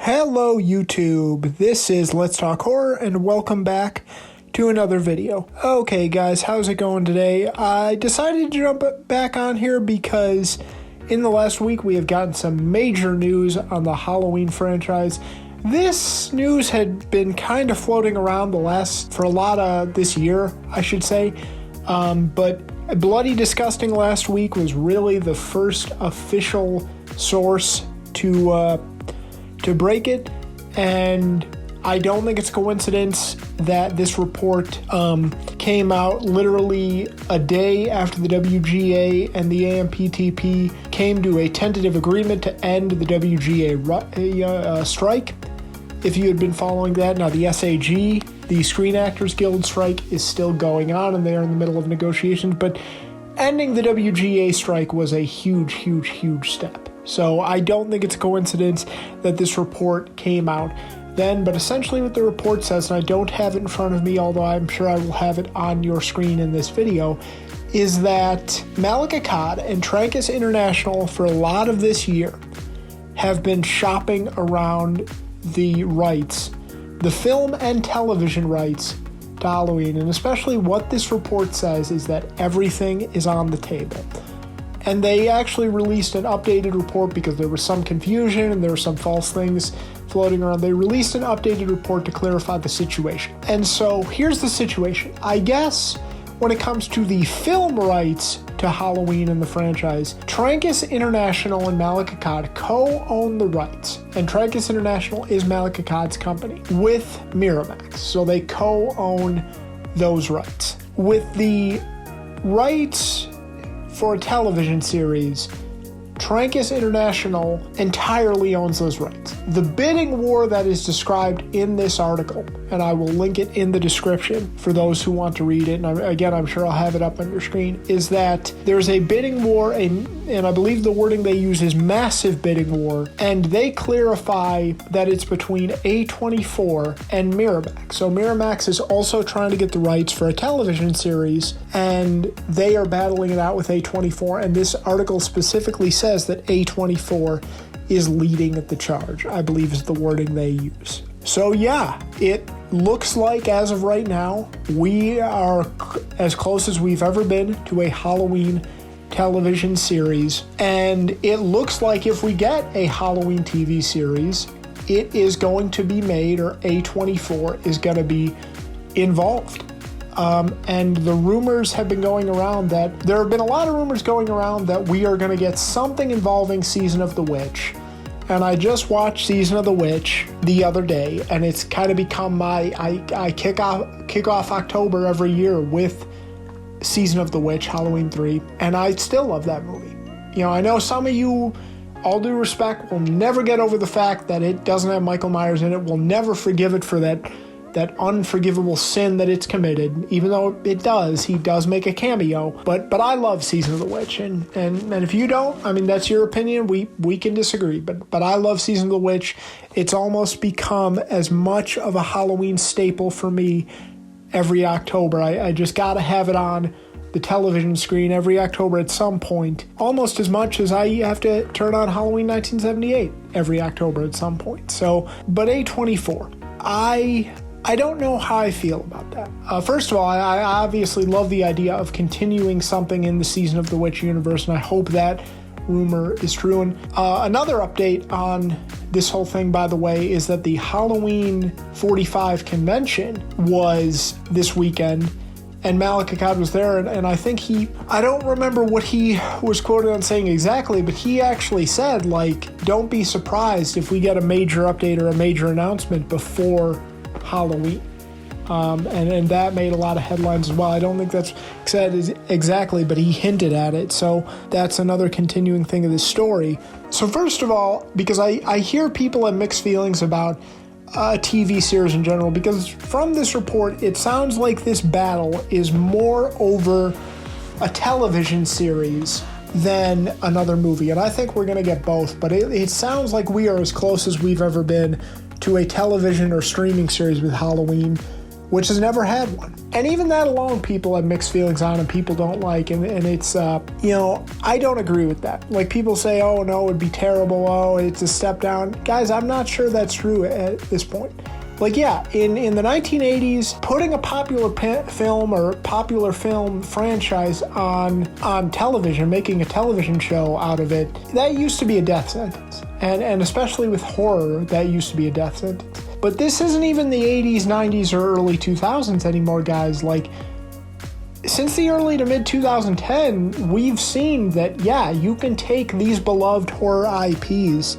Hello YouTube, this is Let's Talk Horror and welcome back to another video. Okay guys, how's it going today? I decided to jump back on here because in the last week we have gotten some major news on the Halloween franchise. This news had been kind of floating around for a lot of this year, I should say, but Bloody Disgusting last week was really the first official source to break it, and I don't think it's a coincidence that this report came out literally a day after the WGA and the AMPTP came to a tentative agreement to end the WGA strike. If you had been following that, now the SAG, the Screen Actors Guild strike, is still going on and they are in the middle of negotiations, but ending the WGA strike was a huge step. So I don't think it's a coincidence that this report came out then, but essentially what the report says, and I don't have it in front of me, although I'm sure I will have it on your screen in this video, is that Malik Akkad and Trancas International for a lot of this year have been shopping around the rights, the film and television rights to Halloween, and especially what this report says is that everything is on the table. And they actually released an updated report because there was some confusion and there were some false things floating around. They released an updated report to clarify the situation. And so here's the situation. I guess when it comes to the film rights to Halloween and the franchise, Trancas International and Malik Akkad co-own the rights. And Trancas International is Malik Akkad's company with Miramax. So they co-own those rights. With the rights for a television series, Trancas International entirely owns those rights. The bidding war that is described in this article, and I will link it in the description for those who want to read it, and I'm sure I'll have it up on your screen, is that there's a bidding war, and I believe the wording they use is massive bidding war, and they clarify that it's between A24 and Miramax. So Miramax is also trying to get the rights for a television series, and they are battling it out with A24, and this article specifically says that A24 is leading the charge, I believe is the wording they use. So yeah, it looks like as of right now, we are as close as we've ever been to a Halloween television series. And it looks like if we get a Halloween TV series, it is going to be made, or A24 is going to be involved. And the rumors have been going around that there have been a lot of rumors going around that we are going to get something involving Season of the Witch. And I just watched Season of the Witch the other day, and it's kind of become I kick off October every year with Season of the Witch, Halloween 3, and I still love that movie. You know, I know some of you, all due respect, will never get over the fact that it doesn't have Michael Myers in it, will never forgive it for that unforgivable sin that it's committed, even though it does. He does make a cameo, but I love Season of the Witch, and if you don't, I mean, that's your opinion. We can disagree, but I love Season of the Witch. It's almost become as much of a Halloween staple for me every October. I just gotta have it on the television screen every October at some point, almost as much as I have to turn on Halloween 1978 every October at some point. So, but A24, I don't know how I feel about that. First of all, I obviously love the idea of continuing something in the Season of the Witch universe, and I hope that rumor is true. And another update on this whole thing, by the way, is that the Halloween 45 convention was this weekend, and Malik Akkad was there, and I think I don't remember what he was quoted on saying exactly, but he actually said, like, don't be surprised if we get a major update or a major announcement before Halloween. And that made a lot of headlines as well. I don't think that's said exactly, but he hinted at it. So that's another continuing thing of this story. So first of all, because I hear people have mixed feelings about a TV series in general, because from this report, it sounds like this battle is more over a television series than another movie. And I think we're going to get both, but it sounds like we are as close as we've ever been to a television or streaming series with Halloween which has never had one. And even that alone, people have mixed feelings on and people don't like. And it's, I don't agree with that. Like, people say, oh, no, it'd be terrible. Oh, it's a step down. Guys, I'm not sure that's true at this point. Like, yeah, in the 1980s, putting a popular film or popular film franchise on television, making a television show out of it, that used to be a death sentence. And especially with horror, that used to be a death sentence. But this isn't even the 80s, 90s, or early 2000s anymore, guys. Like, since the early to mid 2010, we've seen that, yeah, you can take these beloved horror IPs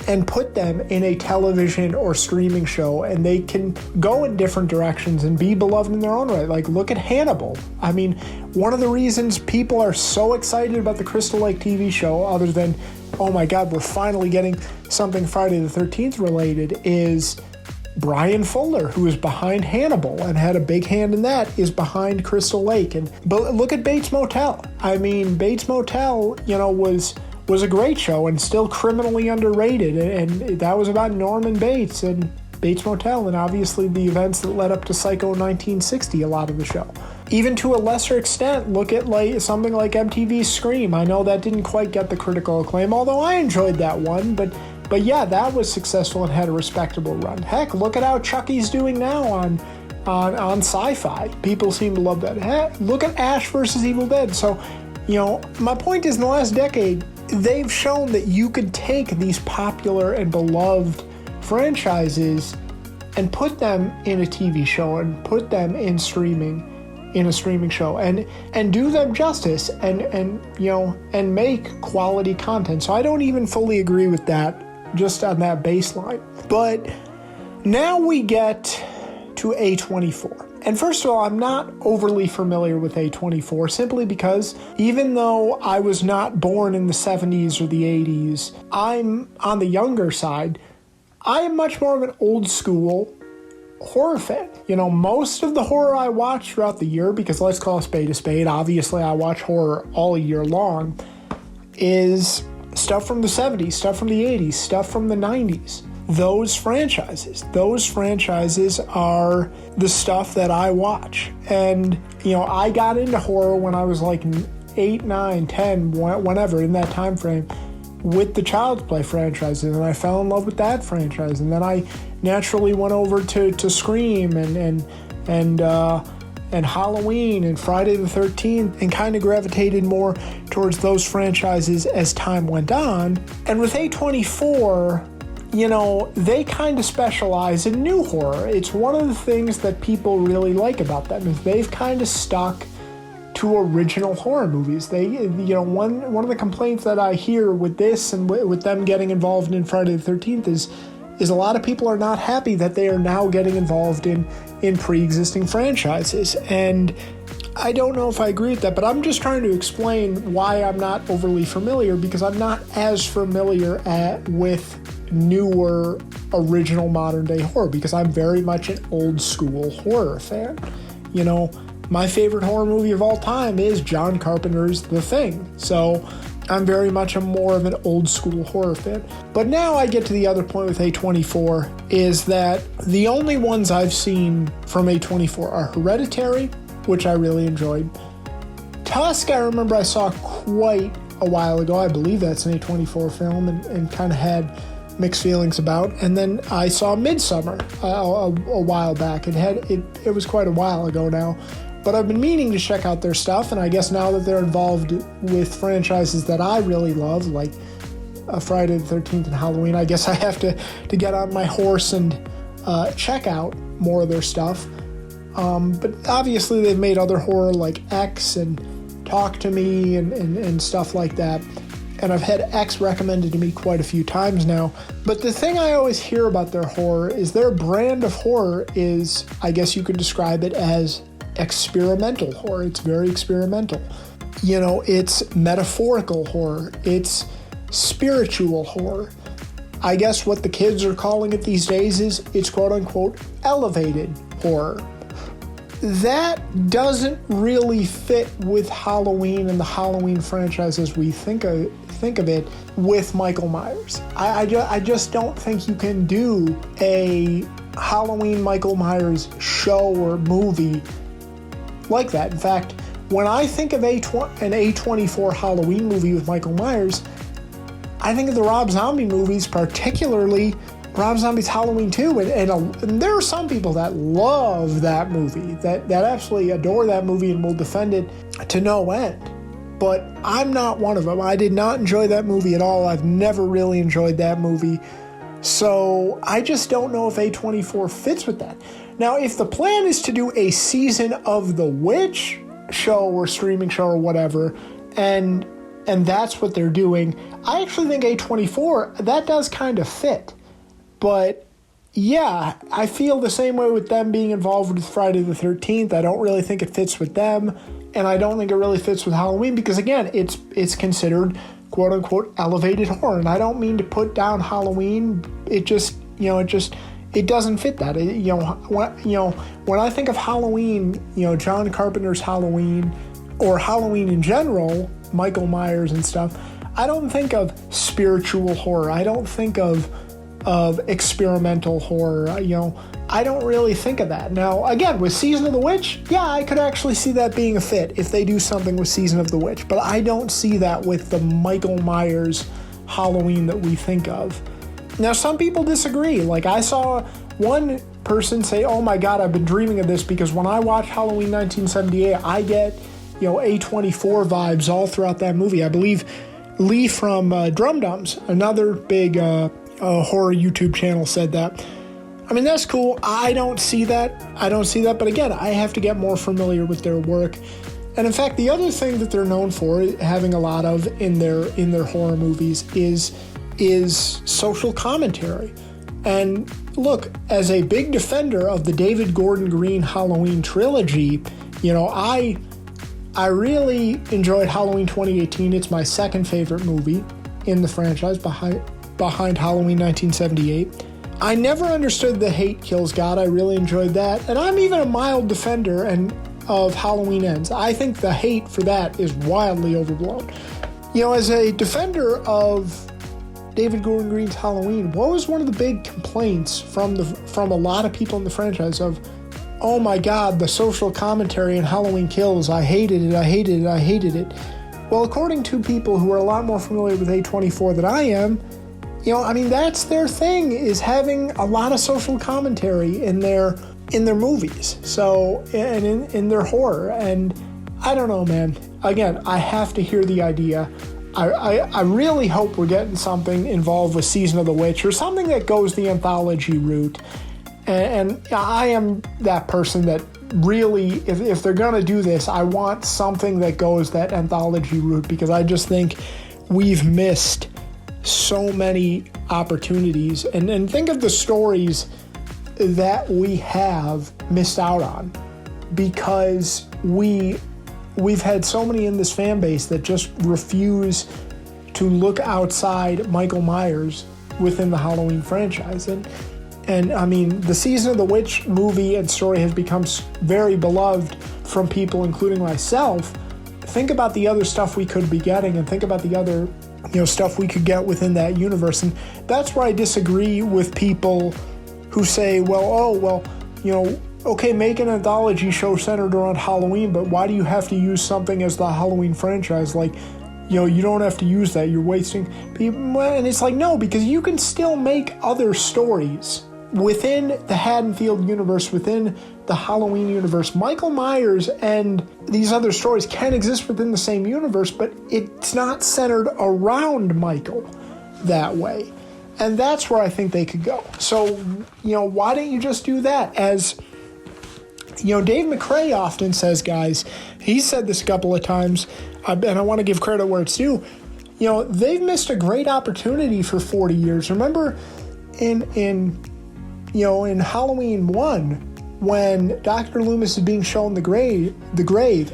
and put them in a television or streaming show, and they can go in different directions and be beloved in their own right. Like, look at Hannibal. I mean, one of the reasons people are so excited about the Crystal Lake TV show, other than, oh my God, we're finally getting something Friday the 13th related, is Brian Fuller, who is behind Hannibal and had a big hand in that, is behind Crystal Lake. But look at Bates Motel. I mean, Bates Motel, was a great show and still criminally underrated. And that was about Norman Bates and Bates Motel, and obviously the events that led up to Psycho 1960, a lot of the show. Even to a lesser extent, look at something like MTV's Scream. I know that didn't quite get the critical acclaim, although I enjoyed that one, but yeah, that was successful and had a respectable run. Heck, look at how Chucky's doing now on Sci-Fi. People seem to love that. Heck, look at Ash vs. Evil Dead. So, my point is, in the last decade, they've shown that you could take these popular and beloved franchises and put them in a TV show and put them in a streaming show and do them justice and make quality content. So I don't even fully agree with that, just on that baseline. But now we get to A24. And first of all, I'm not overly familiar with A24 simply because even though I was not born in the 70s or the 80s, I'm on the younger side. I am much more of an old school horror fan. Most of the horror I watch throughout the year, because let's call a spade, obviously I watch horror all year long, is stuff from the 70s, stuff from the 80s, stuff from the 90s. Those franchises are the stuff that I watch. And, I got into horror when I was like 8, 9, 10, whenever, in that time frame, with the Child's Play franchises, and I fell in love with that franchise. And then I naturally went over to Scream and Halloween and Friday the 13th, and kind of gravitated more towards those franchises as time went on. And with A24, they kind of specialize in new horror. It's one of the things that people really like about them, is they've kind of stuck to original horror movies. They, one of the complaints that I hear with this and with them getting involved in Friday the 13th is a lot of people are not happy that they are now getting involved in pre-existing franchises. And I don't know if I agree with that, but I'm just trying to explain why I'm not overly familiar, because I'm not as familiar with newer, original modern day horror, because I'm very much an old school horror fan. My favorite horror movie of all time is John Carpenter's The Thing. So I'm very much more of an old school horror fan. But now I get to the other point with A24, is that the only ones I've seen from A24 are Hereditary, which I really enjoyed. Tusk, I remember I saw quite a while ago. I believe that's an A24 film, and kind of had mixed feelings about. And then I saw Midsummer a while back. It was quite a while ago now. But I've been meaning to check out their stuff, and I guess now that they're involved with franchises that I really love, like Friday the 13th and Halloween, I guess I have to get on my horse and check out more of their stuff. But obviously they've made other horror like X and Talk to Me and stuff like that. And I've had X recommended to me quite a few times now. But the thing I always hear about their horror is their brand of horror is, I guess you could describe it as experimental horror. It's very experimental. It's metaphorical horror. It's spiritual horror. I guess what the kids are calling it these days is it's quote unquote elevated horror. That doesn't really fit with Halloween and the Halloween franchise as we think of it with Michael Myers. I just don't think you can do a Halloween Michael Myers show or movie like that. In fact, when I think of an A24 Halloween movie with Michael Myers, I think of the Rob Zombie movies, particularly Rob Zombie's Halloween 2. And there are some people that love that movie, that absolutely adore that movie and will defend it to no end. But I'm not one of them. I did not enjoy that movie at all. I've never really enjoyed that movie. So I just don't know if A24 fits with that. Now, if the plan is to do a season of The Witch show or streaming show or whatever, and that's what they're doing, I actually think A24, that does kind of fit. But yeah, I feel the same way with them being involved with Friday the 13th. I don't really think it fits with them, and I don't think it really fits with Halloween because, again, it's considered quote-unquote elevated horror, and I don't mean to put down Halloween. It just, it doesn't fit that. When I think of Halloween, John Carpenter's Halloween, or Halloween in general, Michael Myers and stuff, I don't think of spiritual horror. I don't think of experimental horror. I don't really think of that. Now, again, with Season of the Witch, yeah, I could actually see that being a fit if they do something with Season of the Witch, but I don't see that with the Michael Myers Halloween that we think of. Now, some people disagree. Like, I saw one person say, oh my God, I've been dreaming of this because when I watch Halloween 1978, I get, A24 vibes all throughout that movie. I believe Lee from Drum Dums, another big horror YouTube channel, said that. I mean, that's cool. I don't see that. But again, I have to get more familiar with their work. And in fact, the other thing that they're known for having a lot of in their horror movies is social commentary. And look, as a big defender of the David Gordon Green Halloween trilogy, I really enjoyed Halloween 2018. It's my second favorite movie in the franchise behind Halloween 1978. I never understood The Hate Kills God. I really enjoyed that. And I'm even a mild defender of Halloween Ends. I think the hate for that is wildly overblown. As a defender of David Gordon Green's Halloween, what was one of the big complaints from a lot of people in the franchise of, oh my God, the social commentary in Halloween Kills, I hated it. Well, according to people who are a lot more familiar with A24 than I am, that's their thing, is having a lot of social commentary in their movies. So, and in their horror. And I don't know, man. Again, I have to hear the idea. I really hope we're getting something involved with Season of the Witch or something that goes the anthology route. And I am that person that really, if they're going to do this, I want something that goes that anthology route because I just think we've missed so many opportunities, and think of the stories that we have missed out on because we've had so many in this fan base that just refuse to look outside Michael Myers within the Halloween franchise. And I mean, the Season of the Witch movie and story has become very beloved from people, including myself. Think about the other stuff we could be getting, and think about the other stuff we could get within that universe. And that's where I disagree with people who say, okay, make an anthology show centered around Halloween, but why do you have to use something as the Halloween franchise? Like, you don't have to use that. You're wasting people. And it's like, no, because you can still make other stories within the Haddonfield universe, within the Halloween universe. Michael Myers and these other stories can exist within the same universe, but it's not centered around Michael that way. And that's where I think they could go. So, why don't you just do that? As, Dave McRae often says, guys, he's said this a couple of times, and I want to give credit where it's due. They've missed a great opportunity for 40 years. Remember in Halloween 1, when Dr. Loomis is being shown the grave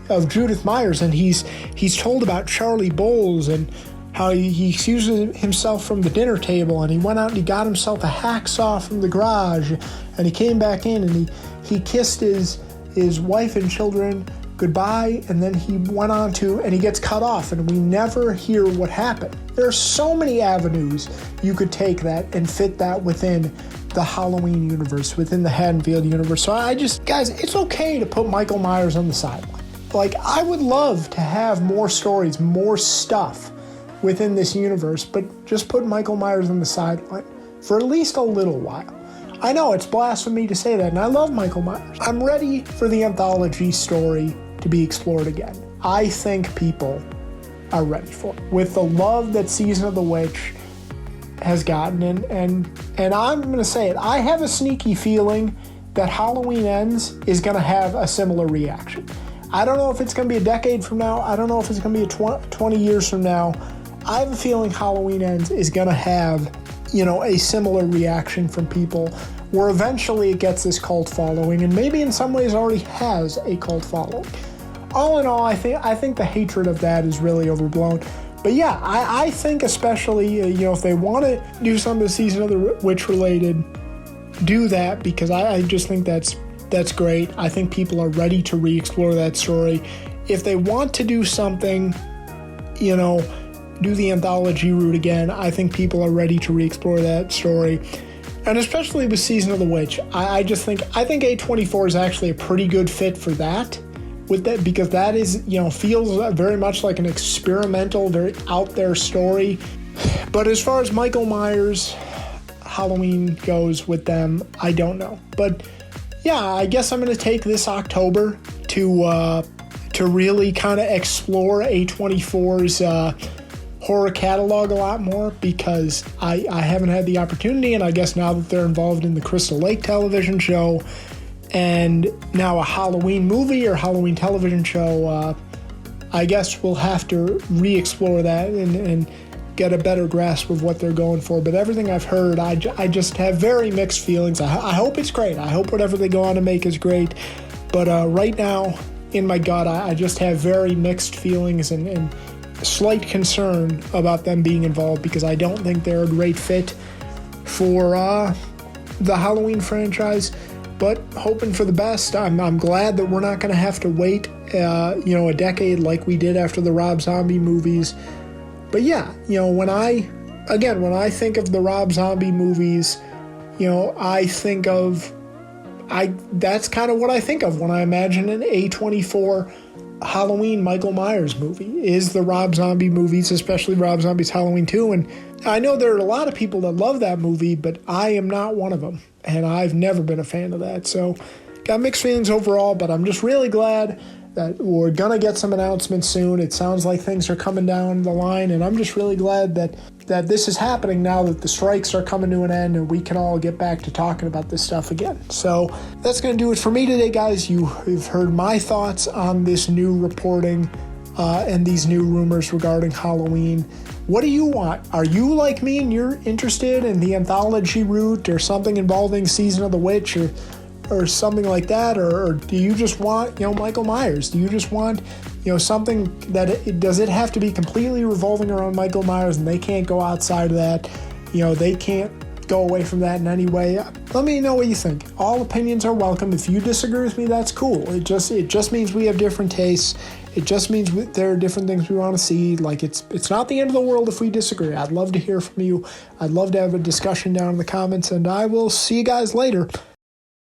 of Judith Myers, and he's told about Charlie Bowles and how he excused himself from the dinner table, and he went out and he got himself a hacksaw from the garage, and he came back in and he kissed his wife and children goodbye, and then he went on to, and he gets cut off, and we never hear what happened. There are so many avenues you could take that and fit that within the Halloween universe, within the Haddonfield universe. So guys, it's okay to put Michael Myers on the sideline. Like, I would love to have more stories, more stuff within this universe, but just put Michael Myers on the sideline for at least a little while. I know it's blasphemy to say that, and I love Michael Myers. I'm ready for the anthology story to be explored again. I think people are ready for it. With the love that Season of the Witch has gotten, and I'm going to say it, I have a sneaky feeling that Halloween Ends is going to have a similar reaction. I don't know if it's going to be a decade from now. I don't know if it's going to be 20 years from now. I have a feeling Halloween Ends is going to have, a similar reaction from people, where eventually it gets this cult following, and maybe in some ways already has a cult following. All in all, I think the hatred of that is really overblown. But yeah, I think especially, if they want to do something Season of the Witch related, do that, because I just think that's great. I think people are ready to re-explore that story. If they want to do something, do the anthology route again, I think people are ready to re-explore that story. And especially with Season of the Witch, I think A24 is actually a pretty good fit for that. With that, because that is, feels very much like an experimental, very out there story. But as far as Michael Myers Halloween goes with them, I don't know. But yeah, I guess I'm going to take this October to really kind of explore A24's horror catalog a lot more, because I haven't had the opportunity, and I guess now that they're involved in the Crystal Lake television show, and now a Halloween movie or Halloween television show, I guess we'll have to re-explore that and get a better grasp of what they're going for. But everything I've heard, I just have very mixed feelings. I hope it's great. I hope whatever they go on to make is great. But right now, in my gut, I just have very mixed feelings and slight concern about them being involved, because I don't think they're a great fit for the Halloween franchise. But hoping for the best. I'm glad that we're not going to have to wait, a decade like we did after the Rob Zombie movies. But yeah, when I think of the Rob Zombie movies, I think of, that's kind of what I think of when I imagine an A24 Halloween Michael Myers movie, is the Rob Zombie movies, especially Rob Zombie's Halloween 2. And I know there are a lot of people that love that movie, but I am not one of them, and I've never been a fan of that. So got mixed feelings overall, but I'm just really glad that we're going to get some announcements soon. It sounds like things are coming down the line, and I'm just really glad that this is happening now that the strikes are coming to an end and we can all get back to talking about this stuff again. So that's going to do it for me today, guys. You've heard my thoughts on this new reporting and these new rumors regarding Halloween. What do you want? Are you like me and you're interested in the anthology route or something involving Season of the Witch or something like that? Or do you just want, Michael Myers? Do you just want, something that does it have to be completely revolving around Michael Myers and they can't go outside of that? They can't go away from that in any way. Let me know what you think. All opinions are welcome. If you disagree with me, that's cool. It just means we have different tastes. It just means there are different things we want to see. Like, it's not the end of the world if we disagree. I'd love to hear from you. I'd love to have a discussion down in the comments, and I will see you guys later.